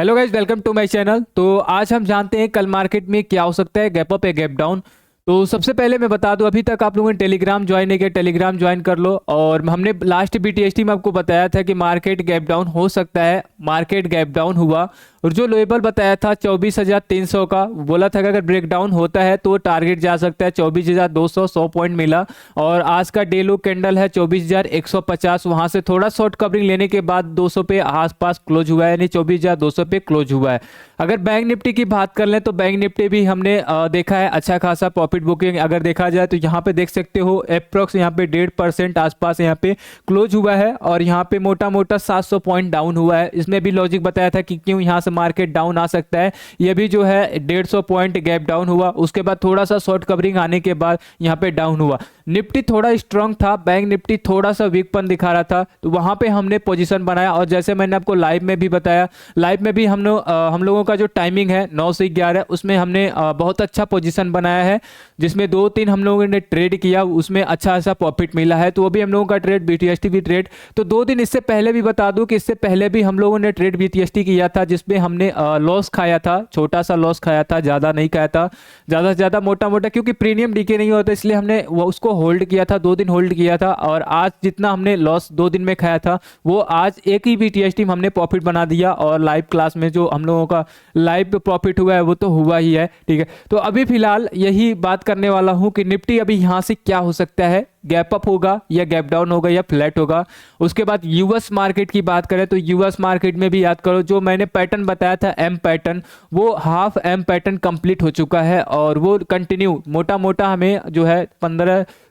Hello guys, welcome to my channel. तो आज हम जानते हैं कल मार्केट में क्या हो सकता है, गैप अप या गैप डाउन। तो सबसे पहले मैं बता दूं, अभी तक आप लोगों ने टेलीग्राम ज्वाइन नहीं किया, टेलीग्राम ज्वाइन कर लो। और हमने लास्ट बीटीएसटी में आपको बताया था कि मार्केट गैप डाउन हो सकता है। मार्केट गैप डाउन हुआ और जो लेवल बताया था 24,300 का, बोला था कि अगर ब्रेक डाउन होता है तो टारगेट जा सकता है 24,200। 100 पॉइंट मिला और आज का डे लो कैंडल है 24,150। वहां से थोड़ा शॉर्ट कवरिंग लेने के बाद 200 पे आसपास क्लोज हुआ है, यानी 24,200 पे क्लोज हुआ है। अगर बैंक निफ्टी की बात कर लें तो बैंक निफ्टी भी हमने देखा है अच्छा खासा प्रॉफिट बुकिंग। अगर देखा जाए तो यहाँ पे देख सकते हो अप्रोक्स यहाँ पे 1.5% आसपास यहाँ पे क्लोज हुआ है और यहाँ पे मोटा मोटा 700 पॉइंट डाउन हुआ है। इसमें भी लॉजिक बताया था कि क्यों यहाँ से मार्केट डाउन आ सकता है। ये भी जो है 150 पॉइंट गैप डाउन हुआ, उसके बाद थोड़ा सा शॉर्ट कवरिंग आने के बाद यहाँ पे डाउन हुआ। निफ्टी थोड़ा स्ट्रांग था, बैंक निफ्टी थोड़ा सा वीकपन दिखा रहा था, तो वहां पे हमने पोजीशन बनाया। और जैसे मैंने आपको लाइव में भी बताया, लाइव में भी हम लोगों का जो टाइमिंग है 9 से 11, उसमें हमने बहुत अच्छा पोजीशन बनाया है, जिसमें 2-3 हम लोगों ने ट्रेड किया, उसमें अच्छा अच्छा प्रॉफिट मिला है। तो वो भी हम लोगों का ट्रेड बीटीएसटी भी ट्रेड। तो 2 दिन इससे पहले भी बता दूं कि इससे पहले भी हम लोगों ने ट्रेड बीटीएसटी किया था, जिसमें हमने लॉस खाया था, छोटा सा लॉस खाया था, ज़्यादा नहीं खाया था, ज़्यादा से ज़्यादा मोटा मोटा, क्योंकि प्रीमियम डीके नहीं होता इसलिए हमने वो उसको होल्ड किया था, 2 दिन होल्ड किया था। और आज जितना हमने लॉस 2 दिन में खाया था वो आज एक ही बीटीएसटी में हमने प्रॉफिट बना दिया। और लाइव क्लास में जो हम लोगों का लाइव प्रॉफिट हुआ है वो तो हुआ ही है, ठीक है। तो अभी फिलहाल यही बात करने वाला हूं कि निफ्टी अभी यहां से क्या हो सकता है, गैप अप होगा या गैप डाउन होगा या फ्लैट होगा। उसके बाद यूएस मार्केट की बात करें तो यूएस मार्केट में भी याद करो, जो मैंने पैटर्न बताया था एम पैटर्न, वो हाफ एम पैटर्न कंप्लीट हो चुका है और वो कंटिन्यू मोटा मोटा हमें जो है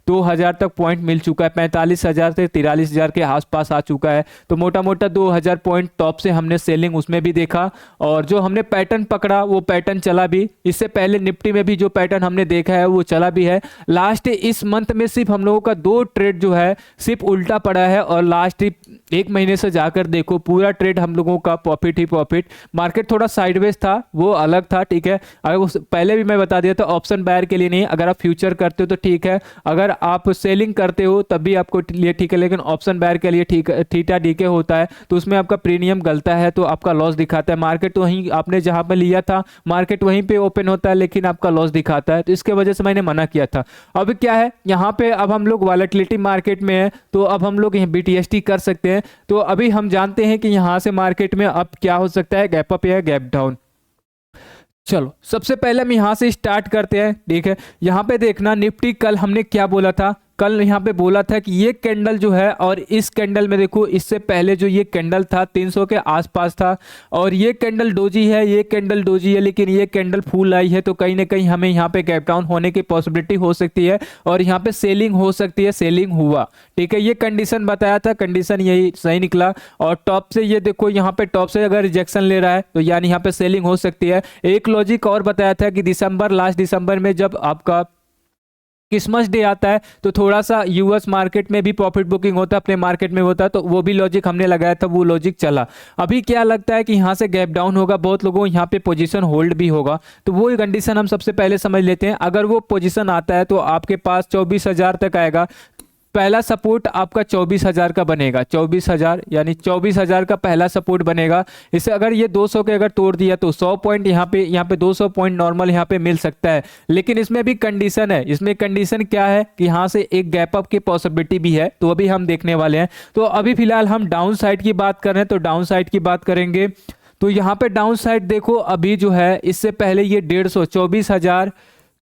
2,000 तक पॉइंट मिल चुका है। 45,000 से 43,000 के आसपास आ चुका है। तो मोटा मोटा 2,000 पॉइंट टॉप से हमने सेलिंग उसमें भी देखा और जो हमने पैटर्न पकड़ा वो पैटर्न चला भी। इससे पहले निफ्टी में भी जो पैटर्न हमने देखा है वो चला भी है। लास्ट इस मंथ में सिर्फ हम लोगों का 2 ट्रेड जो है सिर्फ उल्टा पड़ा है और लास्ट 1 महीने से जाकर देखो पूरा ट्रेड हम लोगों का प्रॉफिट ही प्रॉफिट। मार्केट थोड़ा साइडवेज था, वो अलग था, ठीक है। अगर पहले भी मैं बता दिया था ऑप्शन बायर के लिए नहीं, अगर आप फ्यूचर करते हो तो ठीक है, अगर आप सेलिंग करते हो तब भी आपको लिए ठीक है, लेकिन ऑप्शन बायर के लिए ठीक थीटा डीके होता है तो उसमें आपका प्रीमियम गलता है तो आपका लॉस दिखाता है। मार्केट तो वहीं आपने जहां पर लिया था मार्केट वहीं पे ओपन होता है लेकिन आपका लॉस दिखाता है, तो इसके वजह से मैंने मना किया था। अब क्या है यहाँ पे, अब हम लोग वॉलेटिलिटी मार्केट में है तो अब हम लोग यहाँ बीटीएसटी कर सकते हैं। तो अभी हम जानते हैं कि यहाँ से मार्केट में अब क्या हो सकता है, गैप अप या गैप डाउन। चलो सबसे पहले हम यहां से स्टार्ट करते हैं, ठीक है। यहां पे देखना निफ्टी कल हमने क्या बोला था, कल यहाँ पे बोला था कि ये कैंडल जो है और इस कैंडल में देखो, इससे पहले जो ये कैंडल था 300 के आसपास था और ये कैंडल डोजी है, ये कैंडल डोजी है, लेकिन ये कैंडल फुल आई है तो कहीं ना कहीं हमें यहाँ पे गैप डाउन होने की पॉसिबिलिटी हो सकती है और यहाँ पे सेलिंग हो सकती है। सेलिंग हुआ, ठीक है, ये कंडीशन बताया था, कंडीशन यही सही निकला। और टॉप से ये देखो, यहाँ पे टॉप से अगर रिजेक्शन ले रहा है तो यानी यहाँ पे सेलिंग हो सकती है। एक लॉजिक और बताया था कि लास्ट दिसंबर में जब आपका क्रिसमस डे आता है तो थोड़ा सा यूएस मार्केट में भी प्रॉफिट बुकिंग होता है, अपने मार्केट में होता है, तो वो भी लॉजिक हमने लगाया था, वो लॉजिक चला। अभी क्या लगता है कि यहाँ से गैप डाउन होगा, बहुत लोगों यहाँ पे पोजीशन होल्ड भी होगा, तो वो कंडीशन हम सबसे पहले समझ लेते हैं। अगर वो पोजीशन आता है तो आपके पास 24,000 तक आएगा। पहला सपोर्ट आपका 24,000 का बनेगा, 24,000 यानी 24,000 का पहला सपोर्ट बनेगा। इसे अगर ये 200 के अगर तोड़ दिया तो 100 पॉइंट यहाँ पे 200 पॉइंट नॉर्मल यहाँ पे मिल सकता है। लेकिन इसमें भी कंडीशन है, इसमें कंडीशन क्या है कि यहाँ से एक गैप अप की पॉसिबिलिटी भी है, तो अभी हम देखने वाले हैं। तो अभी फिलहाल हम डाउन साइड की बात कर रहे हैं, तो डाउन साइड की बात करेंगे तो यहाँ पे डाउन साइड देखो, अभी जो है इससे पहले ये 150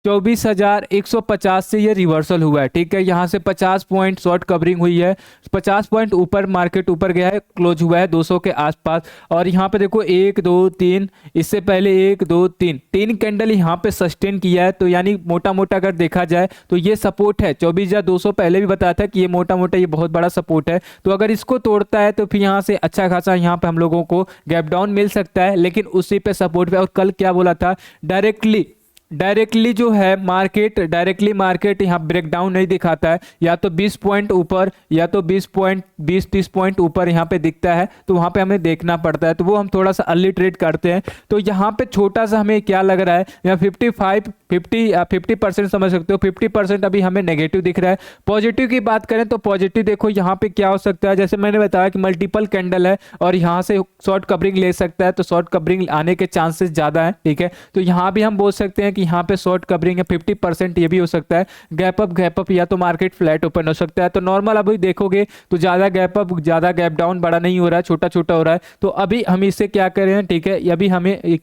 24,150 से ये रिवर्सल हुआ है, ठीक है। यहाँ से 50 पॉइंट शॉर्ट कवरिंग हुई है, 50 पॉइंट ऊपर मार्केट ऊपर गया है, क्लोज हुआ है 200 के आसपास। और यहाँ पे देखो 1 2 3, इससे पहले 1 2 3 कैंडल यहाँ पे सस्टेन किया है, तो यानी मोटा मोटा अगर देखा जाए तो ये सपोर्ट है 24,200। पहले भी बताया था कि ये मोटा मोटा ये बहुत बड़ा सपोर्ट है, तो अगर इसको तोड़ता है तो फिर यहाँ से अच्छा खासा यहाँ पे हम लोगों को गैप डाउन मिल सकता है, लेकिन उसी पे सपोर्ट पे। और कल क्या बोला था, डायरेक्टली डायरेक्टली जो है मार्केट, डायरेक्टली मार्केट यहाँ ब्रेकडाउन नहीं दिखाता है, या तो 20 पॉइंट ऊपर या तो 20-30 पॉइंट ऊपर यहाँ पे दिखता है, तो वहाँ पे हमें देखना पड़ता है, तो वो हम थोड़ा सा अर्ली ट्रेड करते हैं। तो यहाँ पे छोटा सा हमें क्या लग रहा है, यहाँ 50% समझ सकते हो, 50% अभी हमें नेगेटिव दिख रहा है। पॉजिटिव की बात करें तो पॉजिटिव देखो यहाँ पे क्या हो सकता है, जैसे मैंने बताया कि मल्टीपल कैंडल है और यहाँ से शॉर्ट कवरिंग ले सकता है, तो शॉर्ट कवरिंग आने के चांसेस ज़्यादा है, ठीक है। तो यहाँ भी हम बोल सकते हैं कि यहाँ पे शॉर्ट कवरिंग है 50%, ये भी हो सकता है। गैप अप या तो मार्केट फ्लैट ओपन हो सकता है। तो नॉर्मल अभी देखोगे तो ज़्यादा गैप अप ज़्यादा गैप डाउन बड़ा नहीं हो रहा है, छोटा छोटा हो रहा है। तो अभी हम इसे क्या करें, ठीक है, अभी हमें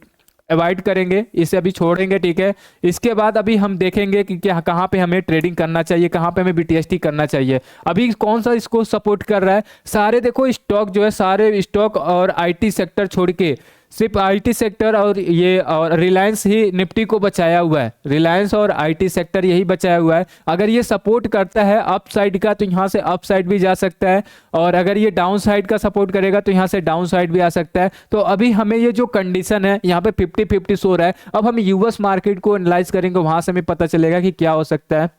अवॉइड करेंगे, इसे अभी छोड़ेंगे, ठीक है। इसके बाद अभी हम देखेंगे कि क्या कहाँ पे हमें ट्रेडिंग करना चाहिए, कहाँ पे हमें बीटीएसटी करना चाहिए। अभी कौन सा इसको सपोर्ट कर रहा है, सारे देखो स्टॉक जो है, सारे स्टॉक और आईटी सेक्टर छोड़ के सिर्फ आईटी सेक्टर और ये और रिलायंस ही निफ्टी को बचाया हुआ है। रिलायंस और आईटी सेक्टर यही बचाया हुआ है। अगर ये सपोर्ट करता है अप साइड का तो यहाँ से अप साइड भी जा सकता है, और अगर ये डाउन साइड का सपोर्ट करेगा तो यहाँ से डाउन साइड भी आ सकता है। तो अभी हमें ये जो कंडीशन है यहाँ पे 50-50 शो रहा है। अब हम यूएस मार्केट को एनालाइज करेंगे, वहां से हमें पता चलेगा कि क्या हो सकता है।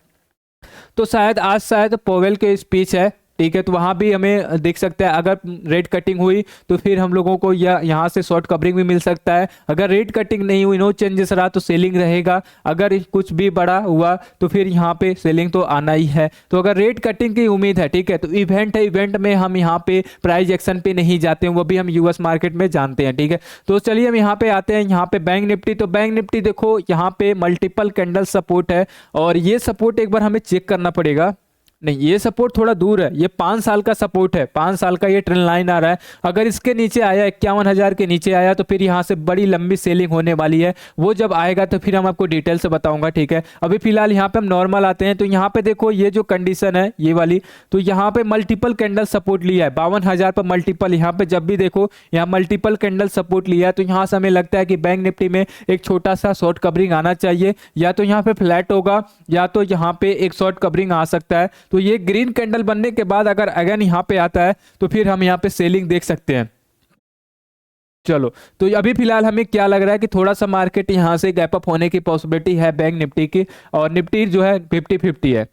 तो शायद पोवेल के स्पीच है, ठीक है, तो वहां भी हमें दिख सकता है अगर रेट कटिंग हुई तो फिर हम लोगों को यहाँ से शॉर्ट कवरिंग भी मिल सकता है। अगर रेट कटिंग नहीं हुई, नो चेंजेस रहा, तो सेलिंग रहेगा। अगर कुछ भी बड़ा हुआ तो फिर यहाँ पे सेलिंग तो आना ही है। तो अगर रेट कटिंग की उम्मीद है, ठीक है, तो इवेंट है, इवेंट में हम यहाँ पे प्राइस एक्शन पे नहीं जाते हैं, वो भी हम यूएस मार्केट में जानते हैं, ठीक है। तो चलिए हम यहाँ पे आते हैं, यहाँ पे बैंक निफ्टी। तो बैंक निफ्टी देखो यहाँ पे मल्टीपल कैंडल सपोर्ट है, और ये सपोर्ट एक बार हमें चेक करना पड़ेगा। नहीं, ये सपोर्ट थोड़ा दूर है, ये 5 साल का सपोर्ट है, 5 साल का ये ट्रेंड लाइन आ रहा है। अगर इसके नीचे आया 51,000 के नीचे आया तो फिर यहाँ से बड़ी लंबी सेलिंग होने वाली है। वो जब आएगा तो फिर हम आपको डिटेल से बताऊंगा, ठीक है। अभी फिलहाल यहाँ पे हम नॉर्मल आते हैं। तो यहाँ पे देखो ये जो कंडीशन है ये वाली, तो यहाँ पे मल्टीपल कैंडल सपोर्ट लिया है 52,000 पर मल्टीपल। यहाँ पे जब भी देखो यहाँ मल्टीपल कैंडल सपोर्ट लिया है, तो यहाँ से हमें लगता है कि बैंक निफ्टी में एक छोटा सा शॉर्ट कवरिंग आना चाहिए, या तो यहाँ पे फ्लैट होगा या तो यहाँ पे एक शॉर्ट कवरिंग आ सकता है। तो ये ग्रीन कैंडल बनने के बाद अगर अगेन यहाँ पे आता है तो फिर हम यहाँ पे सेलिंग देख सकते हैं। चलो, तो अभी फिलहाल हमें क्या लग रहा है कि थोड़ा सा मार्केट यहाँ से गैप अप होने की पॉसिबिलिटी है बैंक निफ्टी की, और निफ्टी जो है 50-50 है।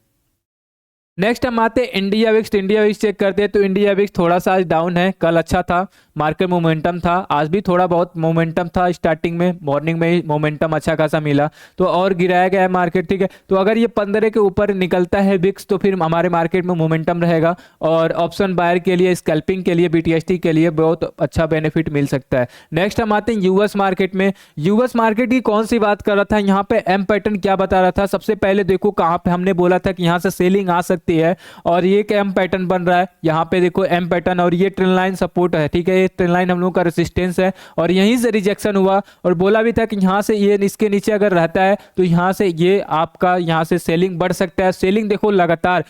नेक्स्ट हम आते हैं India Vicks. India Vicks check करते हैं तो इंडिया विक्स थोड़ा सा आज डाउन है, कल अच्छा था, मार्केट मोमेंटम था, आज भी थोड़ा बहुत मोमेंटम था। स्टार्टिंग में मॉर्निंग में ही मोमेंटम अच्छा खासा मिला तो और गिराया गया है मार्केट, ठीक है। तो अगर ये 15 के ऊपर निकलता है विक्स तो फिर हमारे मार्केट में मोमेंटम रहेगा, और ऑप्शन बायर के लिए, स्कैल्पिंग के लिए, बीटीएसटी के लिए बहुत अच्छा बेनिफिट मिल सकता है। नेक्स्ट हम आते हैं यूएस मार्केट में। यूएस मार्केट की कौन सी बात कर रहा था, यहाँ पे एम पैटर्न क्या बता रहा था। सबसे पहले देखो कहाँ पे हमने बोला था कि यहाँ से सेलिंग आ सकती है, और ये एम पैटर्न बन रहा है। यहाँ पे देखो एम पैटर्न, और ये ट्रेंड लाइन सपोर्ट है, ठीक है, ये ट्रेंड लाइन हम लोगों का रेजिस्टेंस है, और यहीं से रिजेक्शन हुआ। और बोला भी था कि यहाँ से ये इसके नीचे अगर रहता है तो यहाँ से ये आपका यहाँ से सेलिंग बढ़ सकता है। सेलिंग देखो लगातार,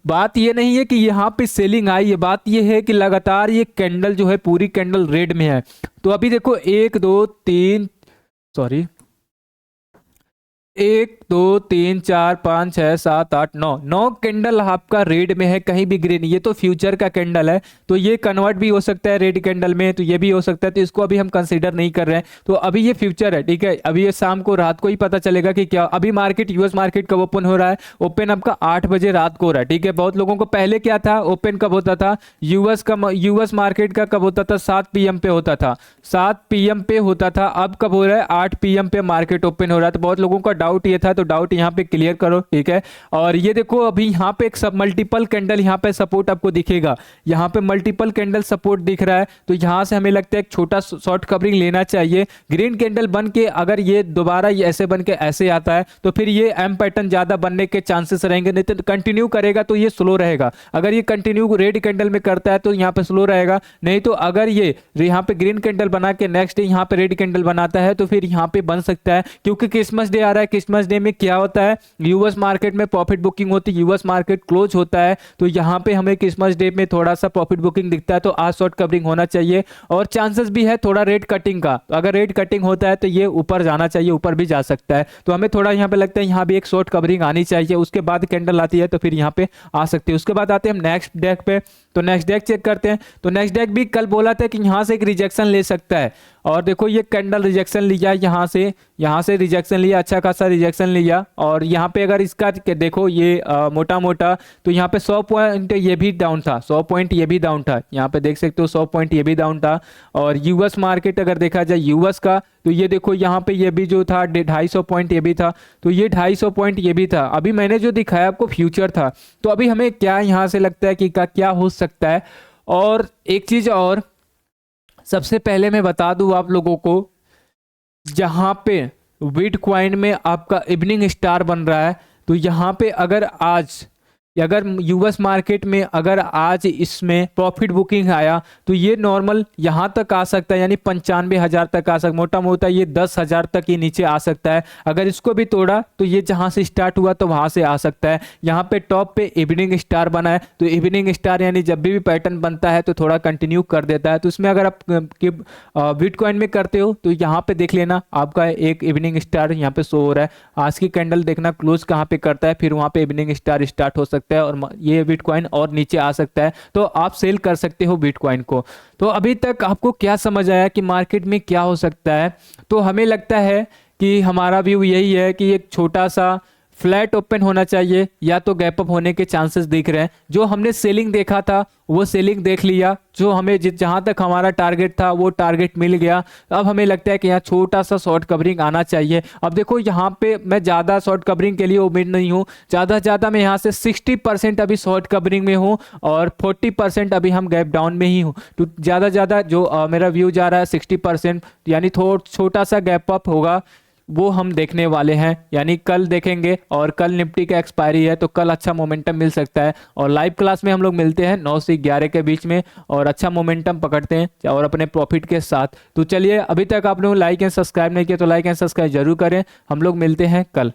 बात ये नहीं है कि यहाँ पे सेलिंग आई है, बात ये है कि लगातार ये कैंडल जो है पूरी कैंडल रेड में है। तो अभी देखो 1 2 3 सॉरी 1 2 3 4 5 6 7 8 9 कैंडल आपका रेड में है, कहीं भी ग्रीन। ये तो फ्यूचर का कैंडल है, तो ये कन्वर्ट भी हो सकता है रेड कैंडल में, तो ये भी हो सकता है, तो इसको अभी हम कंसीडर नहीं कर रहे हैं। तो अभी ये फ्यूचर है, ठीक है। अभी ये शाम को रात को ही पता चलेगा कि क्या। अभी मार्केट यूएस मार्केट कब ओपन हो रहा है, ओपन आपका 8 बजे रात को हो रहा है, ठीक है। बहुत लोगों को पहले क्या था, ओपन कब होता था यूएस मार्केट का, कब होता था 7 PM पे होता था, 7 PM पे होता था। अब कब हो रहा है 8 PM पे मार्केट ओपन हो रहा है। तो बहुत लोगों का डाउट ये था, तो डाउट यहाँ पे क्लियर करो, ठीक है। और ये देखो अभी यहाँ पे एक सब मल्टीपल कैंडल यहाँ पे सपोर्ट आपको दिखेगा, यहाँ पे मल्टीपल कैंडल सपोर्ट दिख रहा है। तो यहाँ से हमें लगता है एक छोटा शॉर्ट कवरिंग लेना चाहिए। ग्रीन कैंडल बन के अगर ये दोबारा ये ऐसे बन के ऐसे आता है तो फिर ये एम पैटर्न ज्यादा बनने के चांसेस रहेंगे, नहीं तो कंटिन्यू करेगा तो ये स्लो रहेगा। अगर ये कंटिन्यू रेड कैंडल में करता है तो यहाँ पे स्लो रहेगा, नहीं तो अगर ये यहाँ पे ग्रीन कैंडल बना के नेक्स्ट डे यहाँ पे रेड कैंडल बनाता है तो फिर यहाँ पे बन सकता है। क्योंकि क्रिसमस डे आ रहा है, क्रिसमस डे में क्या होता है, यूएस मार्केट में प्रॉफिट बुकिंग होती है, यूएस मार्केट क्लोज होता है, तो यहाँ पे हमें क्रिसमस डे में थोड़ा सा प्रॉफिट बुकिंग दिखता है, तो आज शॉर्ट कवरिंग होना चाहिए। और चांसेस भी है थोड़ा रेट कटिंग का, तो अगर रेट कटिंग होता है तो ये ऊपर जाना चाहिए, ऊपर भी जा सकता है। तो हमें थोड़ा यहाँ पे लगता है यहाँ भी एक शॉर्ट कवरिंग आनी चाहिए, उसके बाद कैंडल आती है तो फिर यहाँ पे आ सकती है। उसके बाद आते हैं हम नेक्स्ट डेक पे। तो नेक्स्ट डेक चेक करते हैं। तो नेक्स्ट डेक भी कल बोला था कि यहाँ से एक रिजेक्शन ले सकता है, और देखो ये कैंडल रिजेक्शन लिया, यहाँ से रिजेक्शन लिया, अच्छा खासा रिजेक्शन लिया। और यहाँ पे अगर इसका देखो ये मोटा मोटा, तो यहाँ पे 100 पॉइंट ये भी डाउन था, 100 पॉइंट ये भी डाउन था, यहाँ पे देख सकते हो 100 पॉइंट ये भी डाउन था। और यूएस मार्केट अगर देखा जाए यूएस का, तो ये देखो यहाँ पे ये भी जो था 250 पॉइंट ये भी था, तो ये 250 पॉइंट ये भी था। अभी मैंने जो दिखाया आपको फ्यूचर था। तो अभी हमें क्या यहाँ से लगता है कि क्या हो सकता है। और एक चीज और सबसे पहले मैं बता दूं आप लोगों को, जहां पे बिटकॉइन में आपका इवनिंग स्टार बन रहा है, तो यहाँ पे अगर यूएस मार्केट में अगर आज इसमें प्रॉफिट बुकिंग आया, तो ये नॉर्मल यहाँ तक आ सकता है, यानी 95,000 तक आ सकता, मोटा मोटा ये 10,000 तक ही नीचे आ सकता है। अगर इसको भी तोड़ा तो ये जहाँ से स्टार्ट हुआ तो वहाँ से आ सकता है। यहाँ पे टॉप पे इवनिंग स्टार बना है, तो इवनिंग स्टार यानी जब भी पैटर्न बनता है तो थोड़ा कंटिन्यू कर देता है। तो इसमें अगर आप बिटकॉइन में करते हो तो यहाँ पे देख लेना, आपका एक इवनिंग स्टार यहाँ पे शो हो रहा है। आज की कैंडल देखना क्लोज कहाँ पे करता है, फिर वहाँ पे इवनिंग स्टार स्टार्ट हो सकता है और ये बिटकॉइन और नीचे आ सकता है, तो आप सेल कर सकते हो बिटकॉइन को। तो अभी तक आपको क्या समझ आया कि मार्केट में क्या हो सकता है? तो हमें लगता है कि हमारा व्यू यही है कि एक छोटा सा फ्लैट ओपन होना चाहिए, या तो गैप अप होने के चांसेस दिख रहे हैं। जो हमने सेलिंग देखा था वो सेलिंग देख लिया, जो हमें जहां तक हमारा टारगेट था वो टारगेट मिल गया। अब हमें लगता है कि यहाँ छोटा सा शॉर्ट कवरिंग आना चाहिए। अब देखो यहाँ पे मैं ज़्यादा शॉर्ट कवरिंग के लिए उम्मीद नहीं हूँ, ज़्यादा से ज़्यादा मैं यहाँ से 60% अभी शॉर्ट कवरिंग में हूँ और 40% अभी हम गैप डाउन में ही हूँ। तो ज़्यादा से ज़्यादा जो मेरा व्यू जा रहा है 60%, यानी छोटा सा गैप अप होगा वो हम देखने वाले हैं। यानी कल देखेंगे, और कल निफ्टी का एक्सपायरी है तो कल अच्छा मोमेंटम मिल सकता है। और लाइव क्लास में हम लोग मिलते हैं 9 से 11 के बीच में, और अच्छा मोमेंटम पकड़ते हैं और अपने प्रॉफिट के साथ। तो चलिए, अभी तक आप लोग लाइक एंड सब्सक्राइब नहीं किया तो लाइक एंड सब्सक्राइब जरूर करें। हम लोग मिलते हैं कल।